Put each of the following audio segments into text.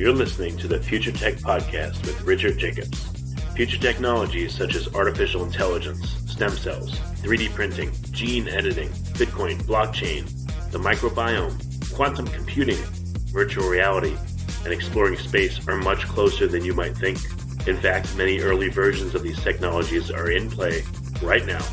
You're listening to the Future Tech Podcast with Richard Jacobs. Future technologies such as artificial intelligence, stem cells, 3D printing, gene editing, Bitcoin, blockchain, the microbiome, quantum computing, virtual reality, and exploring space are much closer than you might think. In fact, many early versions of these technologies are in play right now,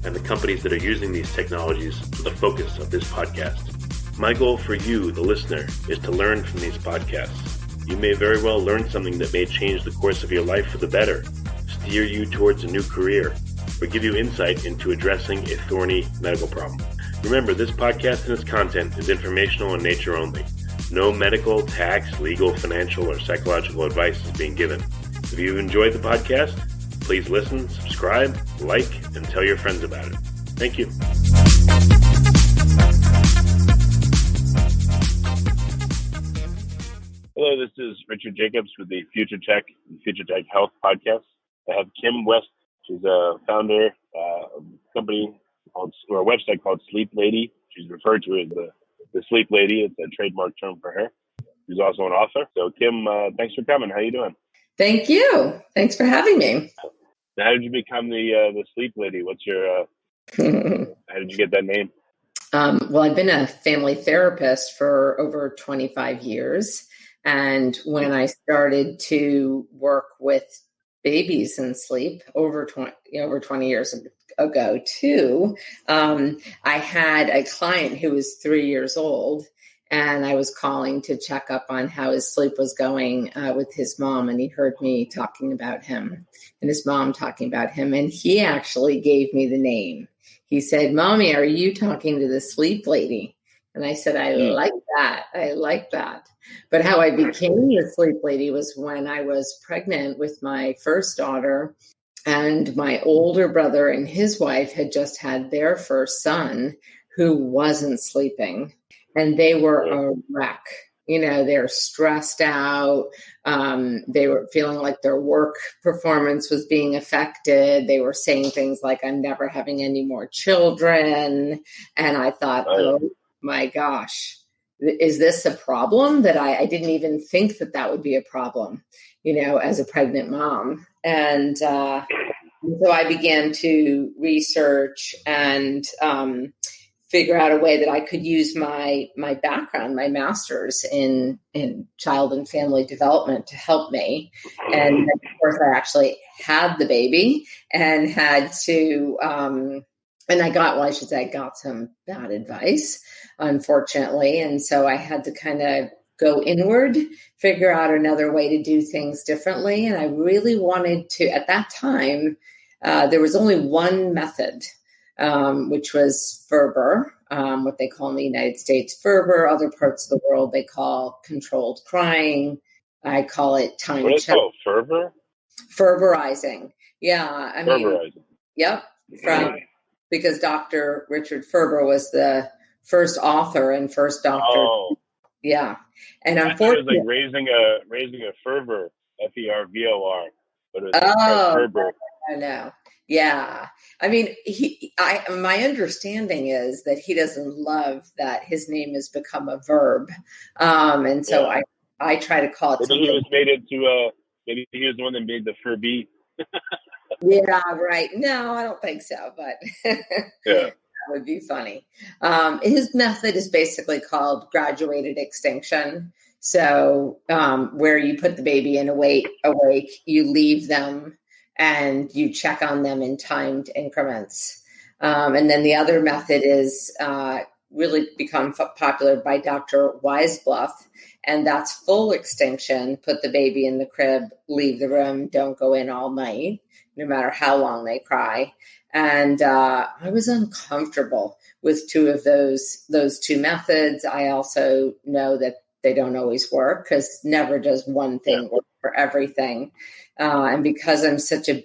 and the companies that are using these technologies are the focus of this podcast. My goal for you, the listener, is to learn from these podcasts. You may very well learn something that may change the course of your life for the better, steer you towards a new career, or give you insight into addressing a thorny medical problem. Remember, this podcast and its content is informational in nature only. No medical, tax, legal, financial, or psychological advice is being given. If you've enjoyed the podcast, please listen, subscribe, like, and tell your friends about it. Thank you. Hello, this is Richard Jacobs with the Future Tech and Future Tech Health podcast. I have Kim West. She's a founder of a company or a website called Sleep Lady. She's referred to as the Sleep Lady. It's a trademark term for her. She's also an author. So Kim, thanks for coming. How you doing? Thank you. Thanks for having me. Now, how did you become the Sleep Lady? What's your how did you get that name? Well, I've been a family therapist for over 25 years. And when I started to work with babies in sleep over 20 years ago too, I had a client who was 3 years old, and I was calling to check up on how his sleep was going with his mom. And he heard me talking about him and his mom talking about him. And he actually gave me the name. He said, "Mommy, are you talking to the Sleep Lady?" And I said, I like that. But how I became the Sleep Lady was when I was pregnant with my first daughter, and my older brother and his wife had just had their first son who wasn't sleeping, and they were a wreck. They're stressed out. They were feeling like their work performance was being affected. They were saying things like, "I'm never having any more children." And I thought, oh my gosh, is this a problem that I didn't even think that would be a problem, as a pregnant mom. And so I began to research and figure out a way that I could use my background, my master's in child and family development to help me. And of course, I actually had the baby and had to, and I got some bad advice, unfortunately. And so I had to kind of go inward, figure out another way to do things differently. And I really wanted to, at that time, there was only one method, which was Ferber, what they call in the United States Ferber. Other parts of the world, they call controlled crying. I call it time check. What is it called? Ferber? Ferberizing. Yeah. Ferberizing. Yep. Because Dr. Richard Ferber was the first author and first doctor. Oh. Yeah. And unfortunately, it was like raising a fervor, F-E-R-V-O-R. But it was Ferber. No. Yeah. I mean, my understanding is that he doesn't love that his name has become a verb. And so I try to call it maybe maybe he was the one that made the Furby. Yeah, right. No, I don't think so, but that would be funny. His method is basically called graduated extinction. So where you put the baby in awake, you leave them and you check on them in timed increments. And then the other method is really become popular by Dr. Weisbluth, and that's full extinction. Put the baby in the crib, leave the room, don't go in all night, no matter how long they cry. And I was uncomfortable with two of those two methods. I also know that they don't always work, because never does one thing work for everything. And because I'm such a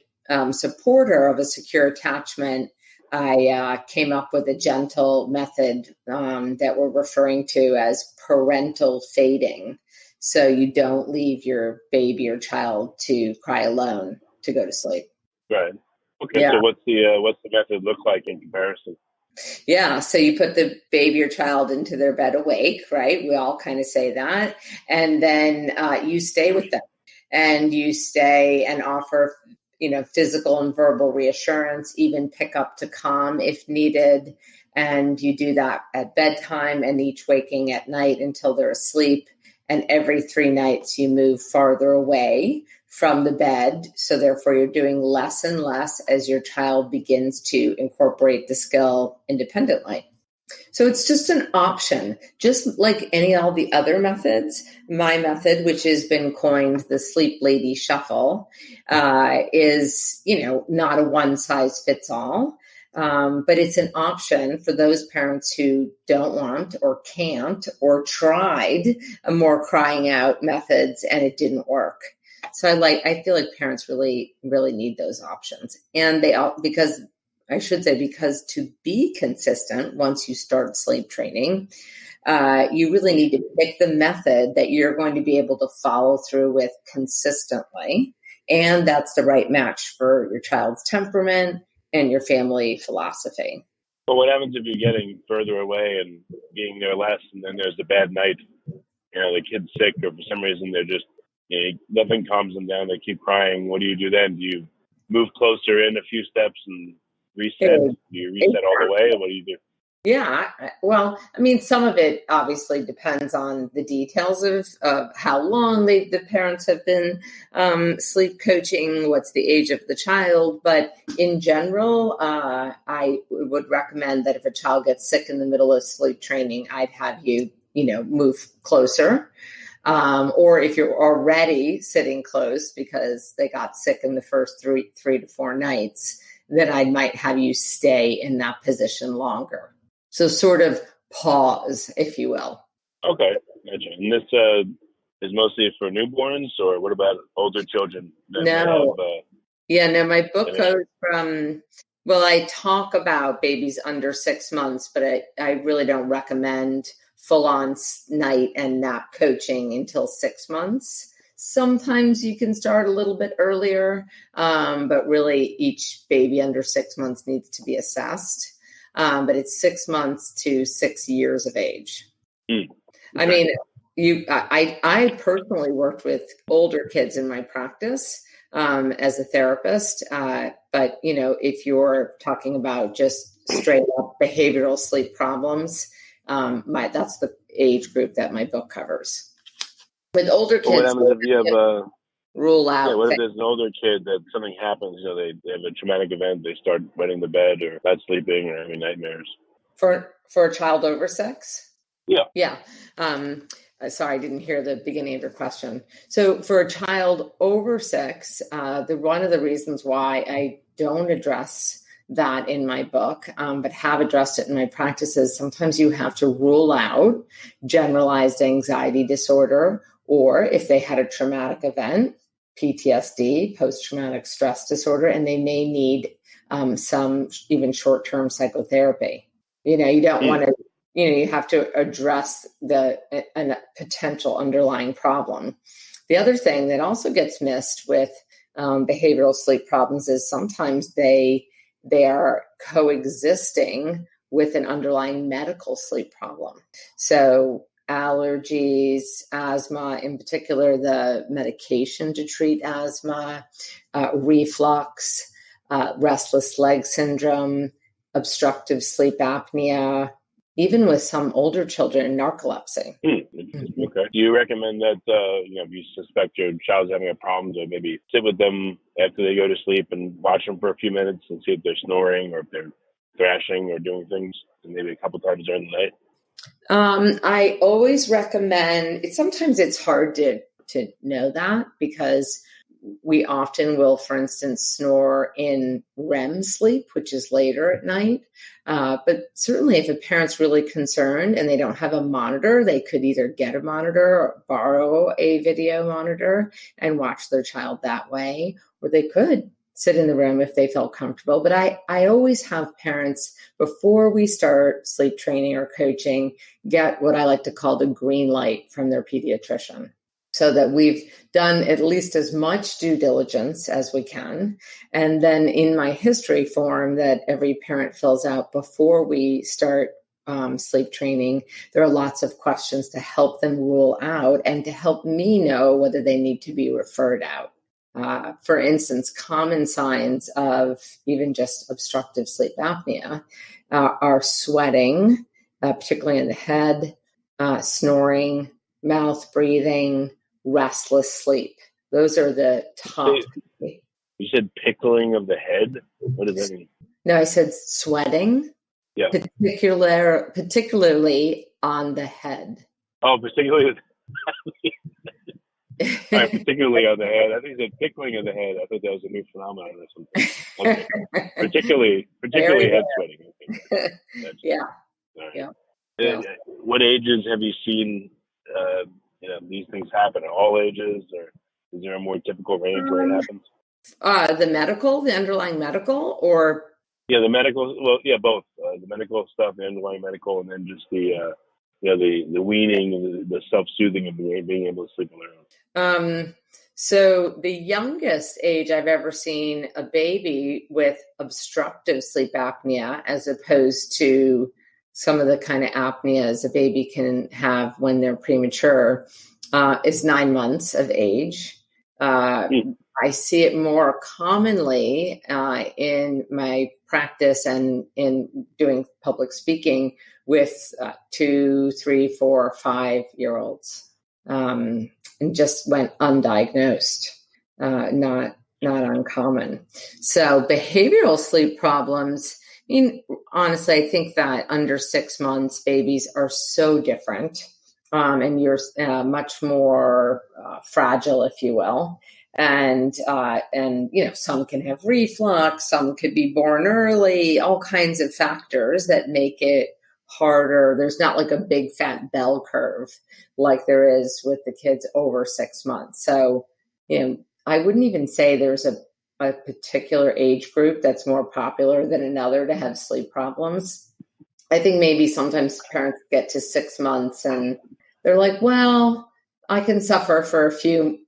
supporter of a secure attachment, I came up with a gentle method that we're referring to as parental fading. So you don't leave your baby or child to cry alone to go to sleep. Right. Okay. Yeah. So what's the method look like in comparison? Yeah. So you put the baby or child into their bed awake, right? We all kind of say that. And then you stay with them and you stay and offer, physical and verbal reassurance, even pick up to calm if needed. And you do that at bedtime and each waking at night until they're asleep. And every 3 nights you move farther away from the bed. So therefore you're doing less and less as your child begins to incorporate the skill independently. So it's just an option, just like all the other methods. My method, which has been coined the Sleep Lady Shuffle, is, not a one size fits all. But it's an option for those parents who don't want or can't or tried more crying out methods and it didn't work. So I feel like parents really, really need those options. And because to be consistent, once you start sleep training, you really need to pick the method that you're going to be able to follow through with consistently. And that's the right match for your child's temperament and your family philosophy. But what happens if you're getting further away and being there less, and then there's the bad night, the kid's sick, or for some reason they're just, nothing calms them down, they keep crying. What do you do then? Do you move closer in a few steps and reset? Do you reset all the way, or what do you do? Yeah, well, some of it obviously depends on the details of how long the parents have been sleep coaching, what's the age of the child. But in general, I would recommend that if a child gets sick in the middle of sleep training, I'd have you, move closer. Or if you're already sitting close because they got sick in the first 3 to 4 nights, then I might have you stay in that position longer. So sort of pause, if you will. Okay, gotcha. And this is mostly for newborns, or what about older children? No. My book goes from, I talk about babies under 6 months, but I really don't recommend full-on night and nap coaching until 6 months. Sometimes you can start a little bit earlier, but really each baby under 6 months needs to be assessed. But it's 6 months to 6 years of age. Okay. I personally worked with older kids in my practice as a therapist. But if you're talking about just straight up behavioral sleep problems, that's the age group that my book covers. With older kids, what happens if you have rule out? Yeah, what if there's an older kid that something happens, they have a traumatic event, they start wetting the bed or not sleeping or having nightmares? For a child over 6? Yeah. Yeah. Sorry, I didn't hear the beginning of your question. So for a child over 6, one of the reasons why I don't address that in my book, but have addressed it in my practices, sometimes you have to rule out generalized anxiety disorder, or if they had a traumatic event, PTSD, post-traumatic stress disorder, and they may need some even short-term psychotherapy. You don't want to, you have to address a potential underlying problem. The other thing that also gets missed with behavioral sleep problems is sometimes they are coexisting with an underlying medical sleep problem. So allergies, asthma, in particular, the medication to treat asthma, reflux, restless leg syndrome, obstructive sleep apnea, even with some older children, narcolepsy. Okay. Do you recommend that, if you suspect your child's having a problem, to maybe sit with them after they go to sleep and watch them for a few minutes and see if they're snoring or if they're thrashing or doing things, and maybe a couple times during the night? I always recommend it. Sometimes it's hard to know that because we often will, for instance, snore in REM sleep, which is later at night. But certainly if a parent's really concerned and they don't have a monitor, they could either get a monitor or borrow a video monitor and watch their child that way, or they could sit in the room if they felt comfortable. But I always have parents, before we start sleep training or coaching, get what I like to call the green light from their pediatrician. so that we've done at least as much due diligence as we can. And then in my history form that every parent fills out before we start sleep training, there are lots of questions to help them rule out and to help me know whether they need to be referred out. For instance, common signs of even just obstructive sleep apnea are sweating, particularly in the head, snoring, mouth breathing, restless sleep. Those are the top. You said pickling of the head? What does that mean? No, I said sweating, yeah. particularly on the head. Oh, particularly particularly on the head. I think you said pickling of the head. I thought that was a new phenomenon or something. Okay. particularly head sweating. Okay. Yeah. Right. Yeah. What ages have you seen these things happen? At all ages, or is there a more typical range where it happens? The underlying medical, or the medical. Well, both the medical stuff, the underlying medical, and then just the weaning and the self-soothing of being able to sleep on their own. So the youngest age I've ever seen a baby with obstructive sleep apnea, as opposed to some of the kind of apneas a baby can have when they're premature, is 9 months of age. I see it more commonly in my practice and in doing public speaking with 2, 3, 4, 5-year-olds, and just went undiagnosed, not uncommon. So behavioral sleep problems, I mean, honestly, I think that under 6 months, babies are so different, and you're much more fragile, if you will. And some can have reflux, some could be born early, all kinds of factors that make it harder. There's not like a big fat bell curve like there is with the kids over 6 months. So, I wouldn't even say there's a particular age group that's more popular than another to have sleep problems. I think maybe sometimes parents get to 6 months and they're like, well, I can suffer for a few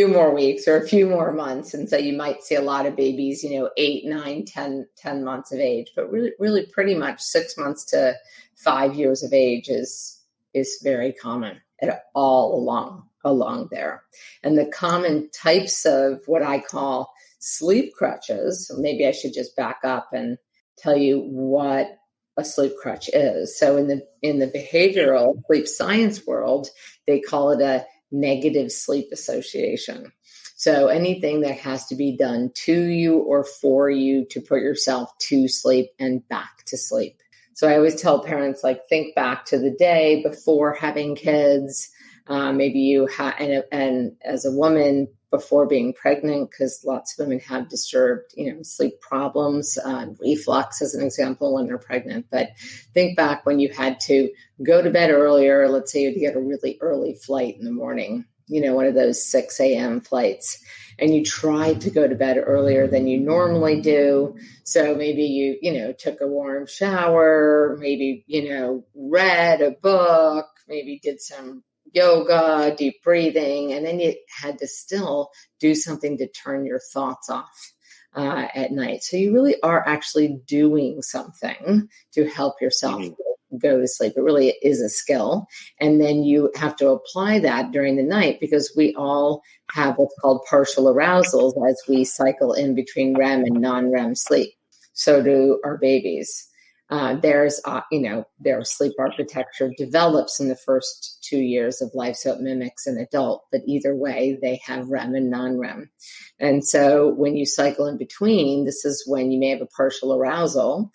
more weeks or a few more months. And so you might see a lot of babies, 8, 9, 10 months of age, but really pretty much 6 months to 5 years of age is very common at all along there. And the common types of what I call sleep crutches, maybe I should just back up and tell you what a sleep crutch is. So in the behavioral sleep science world, they call it a negative sleep association. So anything that has to be done to you or for you to put yourself to sleep and back to sleep. So I always tell parents, think back to the day before having kids. Maybe you and as a woman before being pregnant, because lots of women have disturbed, sleep problems, reflux as an example when they're pregnant. But think back when you had to go to bed earlier. Let's say you get a really early flight in the morning, one of those 6 a.m. flights, and you tried to go to bed earlier than you normally do. So maybe you took a warm shower, maybe, read a book, maybe did some yoga, deep breathing, and then you had to still do something to turn your thoughts off at night. So you really are actually doing something to help yourself go to sleep. It really is a skill. And then you have to apply that during the night, because we all have what's called partial arousals as we cycle in between REM and non-REM sleep. So do our babies. Their sleep architecture develops in the first 2 years of life, so it mimics an adult. But either way, they have REM and non-REM. And so when you cycle in between, this is when you may have a partial arousal.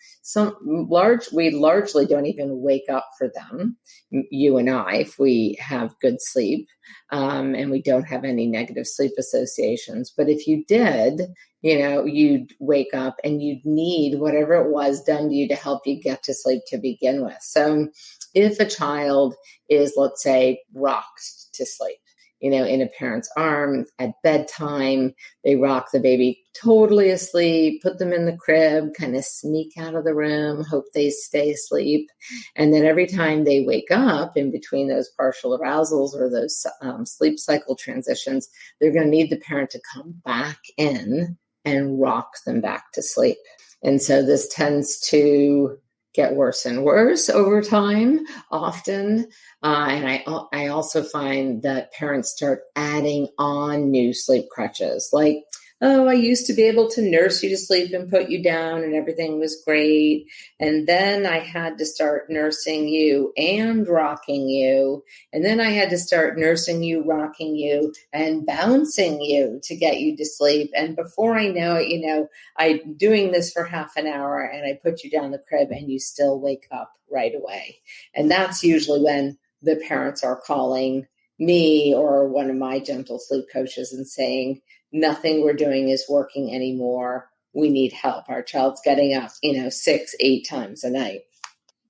We largely don't even wake up for them, you and I, if we have good sleep, and we don't have any negative sleep associations. But if you did, you'd wake up and you'd need whatever it was done to you to help you get to sleep to begin with. So if a child is, let's say, rocked to sleep, in a parent's arm at bedtime. They rock the baby totally asleep, put them in the crib, kind of sneak out of the room, hope they stay asleep. And then every time they wake up in between those partial arousals or those sleep cycle transitions, they're going to need the parent to come back in and rock them back to sleep. And so this tends to get worse and worse over time, often. And I also find that parents start adding on new sleep crutches, like, oh, I used to be able to nurse you to sleep and put you down and everything was great. And then I had to start nursing you and rocking you. And then I had to start nursing you, rocking you, and bouncing you to get you to sleep. And before I know it, I'm doing this for half an hour and I put you down the crib and you still wake up right away. And that's usually when the parents are calling me or one of my gentle sleep coaches and saying, nothing we're doing is working anymore. We need help. Our child's getting up, 6-8 times a night.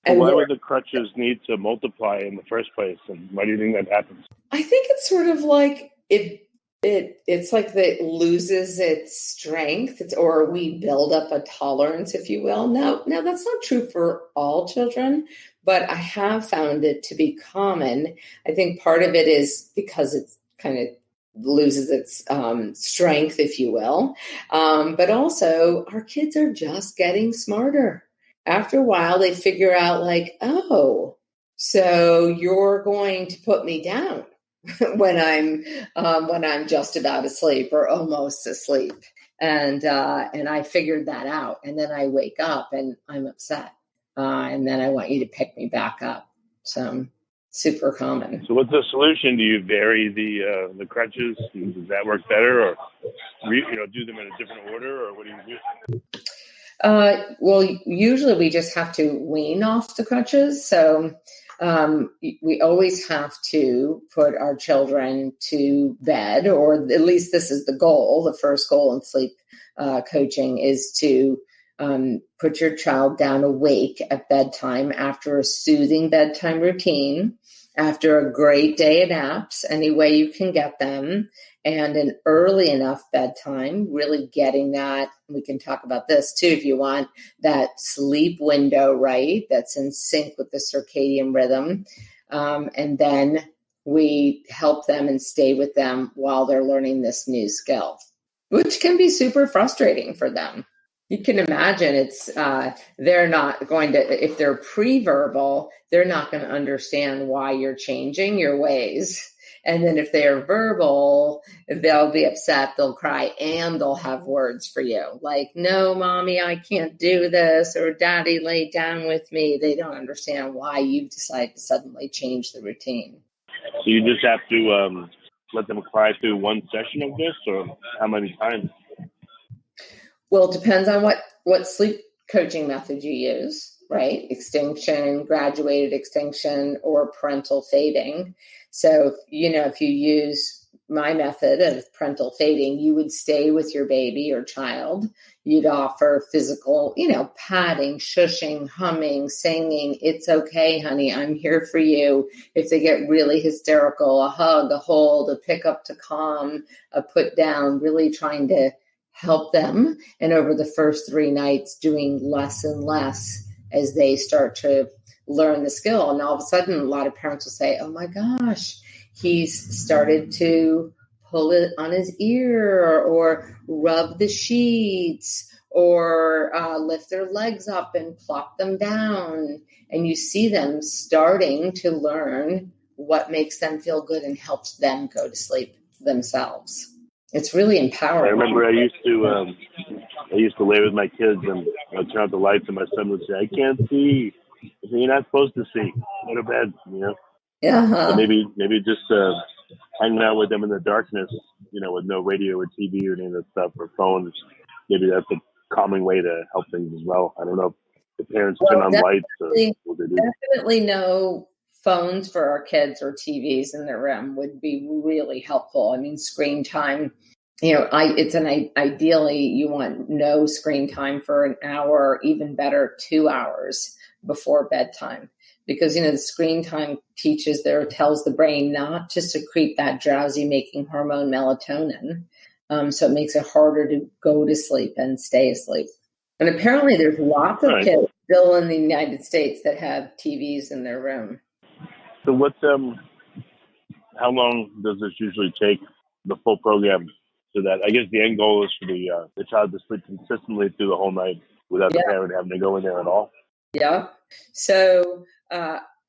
And why would the crutches need to multiply in the first place? And why do you think that happens? I think it's sort of like it's like that loses its strength, or we build up a tolerance, if you will. Now that's not true for all children, but I have found it to be common. I think part of it is because it's kind of loses its strength, if you will. But also our kids are just getting smarter. After a while, they figure out like, oh, so you're going to put me down when I'm just about asleep or almost asleep. And I figured that out. And then I wake up and I'm upset. And then I want you to pick me back up. So super common. So what's the solution? Do you vary the crutches? Does that work better, or do them in a different order, or what do you do? Well, usually we just have to wean off the crutches. So we always have to put our children to bed, or at least this is the goal. The first goal in sleep coaching is to put your child down awake at bedtime after a soothing bedtime routine, after a great day at apps, any way you can get them, and an early enough bedtime, really getting that. We can talk about this too if you want, that sleep window, right? That's in sync with the circadian rhythm. And then we help them and stay with them while they're learning this new skill, which can be super frustrating for them. You can imagine they're not going to, if they're pre-verbal, they're not going to understand why you're changing your ways. And then if they're verbal, they'll be upset, they'll cry, and they'll have words for you. Like, no, mommy, I can't do this, or daddy, lay down with me. They don't understand why you've decided to suddenly change the routine. So you just have to let them cry through one session of this, or how many times? Well, it depends on what sleep coaching method you use, right? Extinction, graduated extinction, or parental fading. So, if you use my method of parental fading, you would stay with your baby or child. You'd offer physical, patting, shushing, humming, singing. It's okay, honey. I'm here for you. If they get really hysterical, a hug, a hold, a pick up to calm, a put down, really trying to help them. And over the first 3 nights, doing less and less as they start to learn the skill. And all of a sudden, a lot of parents will say, oh my gosh, he's started to pull it on his ear, or rub the sheets, or lift their legs up and plop them down. And you see them starting to learn what makes them feel good and helps them go to sleep themselves. It's really empowering. I remember I used to lay with my kids, and I'd turn out the lights, and my son would say, I can't see. I said, you're not supposed to see. Go to bed, Uh-huh. So maybe just hanging out with them in the darkness, with no radio or TV or any of that stuff, or phones. Maybe that's a calming way to help things as well. I don't know if the parents turn on lights or what they do. Definitely no phones for our kids or TVs in their room would be really helpful. I mean, screen time, ideally you want no screen time for an hour, even better, 2 hours before bedtime, because, the screen time tells the brain not to secrete that drowsy making hormone melatonin. So it makes it harder to go to sleep and stay asleep. And apparently there's lots of kids still in the United States that have TVs in their room. So how long does this usually take, the full program, so that I guess the end goal is for the child to sleep consistently through the whole night without the parent having to go in there at all? Yeah. So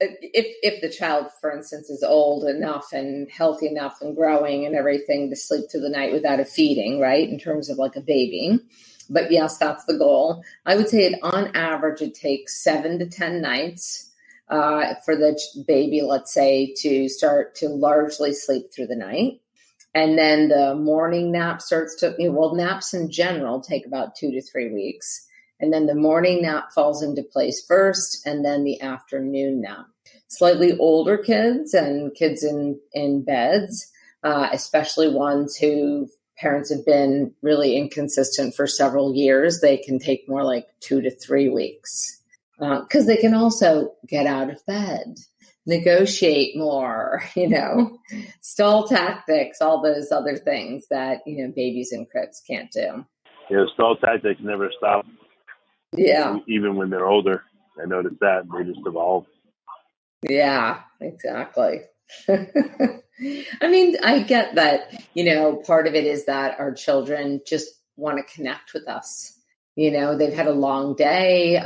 if the child, for instance, is old enough and healthy enough and growing and everything to sleep through the night without a feeding, right, in terms of like a baby. But yes, that's the goal. I would say on average, it takes 7 to 10 nights for the baby, let's say, to start to largely sleep through the night. And then the morning nap starts to, naps in general take about 2 to 3 weeks. And then the morning nap falls into place first, and then the afternoon nap. Slightly older kids and kids in beds, especially ones who parents have been really inconsistent for several years, they can take more like 2 to 3 weeks. Because they can also get out of bed, negotiate more, stall tactics, all those other things that, babies in cribs can't do. Yeah, stall tactics never stop. Yeah. Even when they're older. I noticed that. They just evolve. Yeah, exactly. I mean, I get that, part of it is that our children just want to connect with us. They've had a long day,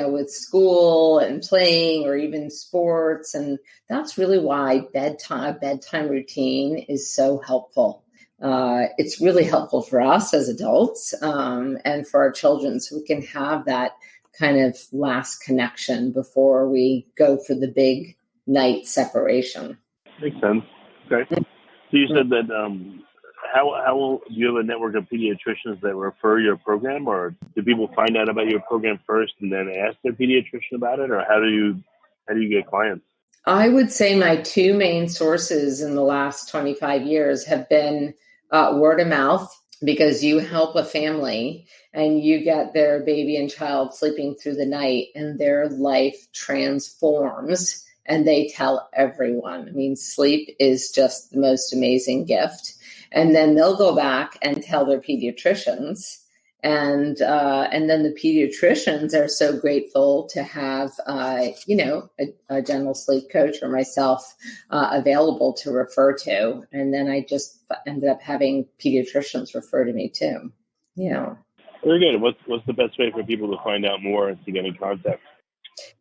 with school and playing or even sports. And that's really why a bedtime routine is so helpful. It's really helpful for us as adults and for our children, so we can have that kind of last connection before we go for the big night separation. Makes sense. Okay. So you said that how do you have a network of pediatricians that refer your program, or do people find out about your program first and then ask their pediatrician about it, or how do you get clients? I would say my 2 main sources in the last 25 years have been word of mouth, because you help a family and you get their baby and child sleeping through the night and their life transforms and they tell everyone. I mean, sleep is just the most amazing gift. And then they'll go back and tell their pediatricians. And then the pediatricians are so grateful to have, a general sleep coach or myself available to refer to. And then I just ended up having pediatricians refer to me too. Very good. What's the best way for people to find out more and to get in contact?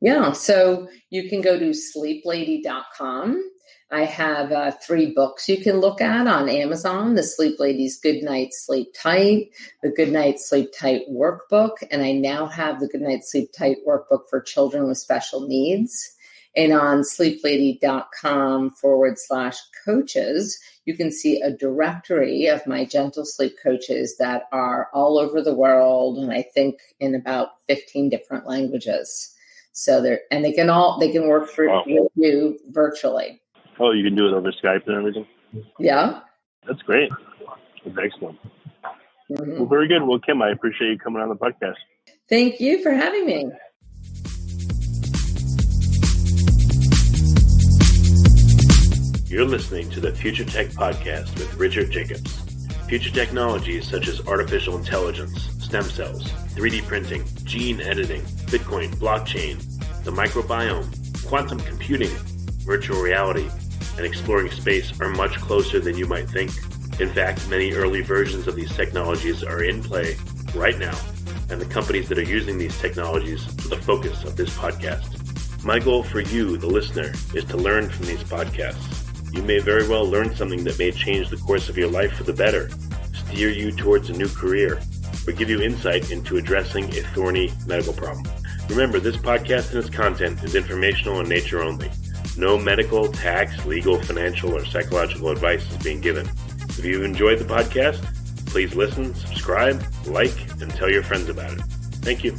Yeah, so you can go to sleeplady.com. I have 3 books you can look at on Amazon: The Sleep Lady's Good Night Sleep Tight, The Good Night Sleep Tight Workbook, and I now have the Good Night Sleep Tight Workbook for children with special needs. And on sleeplady.com/coaches, you can see a directory of my gentle sleep coaches that are all over the world, and I think in about 15 different languages. So they can work for you virtually. Oh, you can do it over Skype and everything? Yeah. That's great. That's excellent. Mm-hmm. Well, very good. Well, Kim, I appreciate you coming on the podcast. Thank you for having me. You're listening to the Future Tech Podcast with Richard Jacobs. Future technologies such as artificial intelligence, stem cells, 3D printing, gene editing, Bitcoin, blockchain, the microbiome, quantum computing, virtual reality, and exploring space are much closer than you might think. In fact, many early versions of these technologies are in play right now, and the companies that are using these technologies are the focus of this podcast. My goal for you, the listener, is to learn from these podcasts. You may very well learn something that may change the course of your life for the better, steer you towards a new career, or give you insight into addressing a thorny medical problem. Remember, this podcast and its content is informational in nature only. No medical, tax, legal, financial, or psychological advice is being given. If you've enjoyed the podcast, please listen, subscribe, like, and tell your friends about it. Thank you.